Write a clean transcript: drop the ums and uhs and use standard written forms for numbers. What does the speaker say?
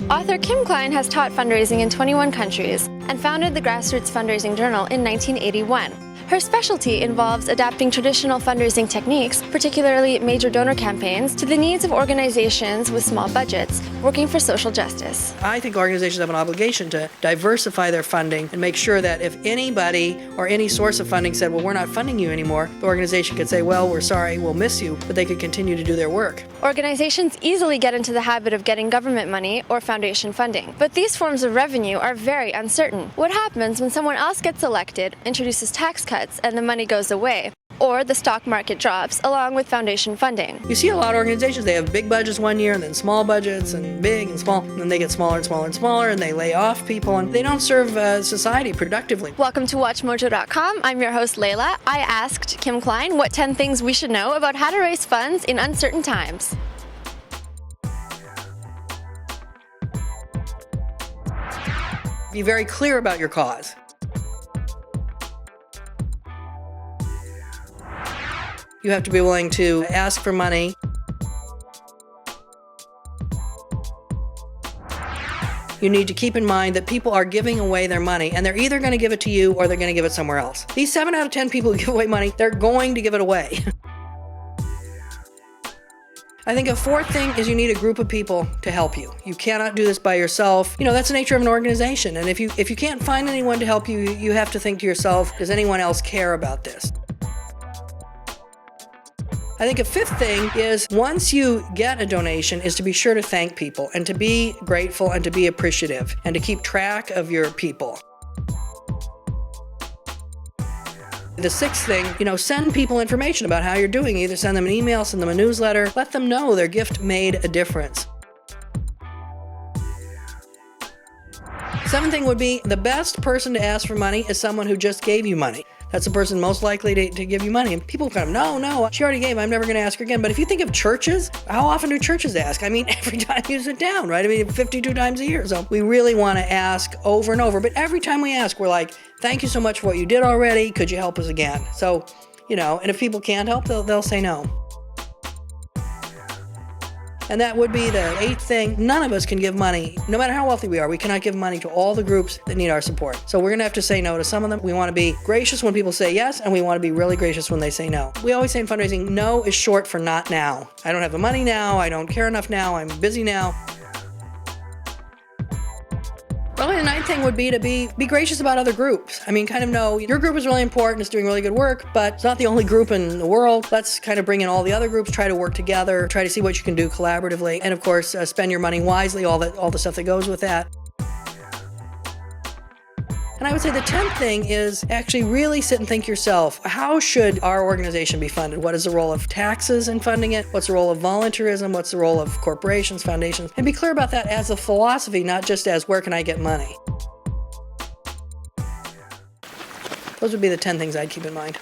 Author Kim Klein has taught fundraising in 21 countries and founded the Grassroots Fundraising Journal in 1981. Her specialty involves adapting traditional fundraising techniques, particularly major donor campaigns, to the needs of organizations with small budgets working for social justice. I think organizations have an obligation to diversify their funding and make sure that if anybody or any source of funding said, well, we're not funding you anymore, the organization could say, well, we're sorry, we'll miss you, but they could continue to do their work. Organizations easily get into the habit of getting government money or foundation funding, but these forms of revenue are very uncertain. What happens when someone else gets elected, introduces tax cuts, and the money goes away, or the stock market drops along with foundation funding? You see a lot of organizations, they have big budgets one year and then small budgets and big and small, and then they get smaller and smaller and smaller, and they lay off people, and they don't serve society productively. Welcome to WatchMojo.com. I'm your host, Layla. I asked Kim Klein what 10 things we should know about how to raise funds in uncertain times. Be very clear about your cause. You have to be willing to ask for money. You need to keep in mind that people are giving away their money, and they're either going to give it to you or they're going to give it somewhere else. These 7 out of 10 people who give away money, they're going to give it away. I think a fourth thing is you need a group of people to help you. You cannot do this by yourself. That's the nature of an organization. And if you can't find anyone to help you, you have to think to yourself, does anyone else care about this? I think a fifth thing is once you get a donation is to be sure to thank people and to be grateful and to be appreciative and to keep track of your people. The sixth thing, send people information about how you're doing. Either send them an email, send them a newsletter, let them know their gift made a difference. Seventh thing would be the best person to ask for money is someone who just gave you money. That's the person most likely to give you money. And people kind of, no, she already gave, I'm never going to ask her again. But if you think of churches, how often do churches ask? Every time you sit down, right? 52 times a year. So we really want to ask over and over. But every time we ask, we're like, thank you so much for what you did already. Could you help us again? So, and if people can't help, they'll say no. And that would be the eighth thing. None of us can give money, no matter how wealthy we are. We cannot give money to all the groups that need our support. So we're going to have to say no to some of them. We want to be gracious when people say yes, and we want to be really gracious when they say no. We always say in fundraising, no is short for not now. I don't have the money now. I don't care enough now. I'm busy now. Probably the ninth thing would be to be gracious about other groups. Know your group is really important, it's doing really good work, but it's not the only group in the world. Let's kind of bring in all the other groups, try to work together, try to see what you can do collaboratively, and of course, spend your money wisely, all the stuff that goes with that. And I would say the 10th thing is actually really sit and think yourself, how should our organization be funded? What is the role of taxes in funding it? What's the role of volunteerism? What's the role of corporations, foundations? And be clear about that as a philosophy, not just as where can I get money? Those would be the 10 things I'd keep in mind.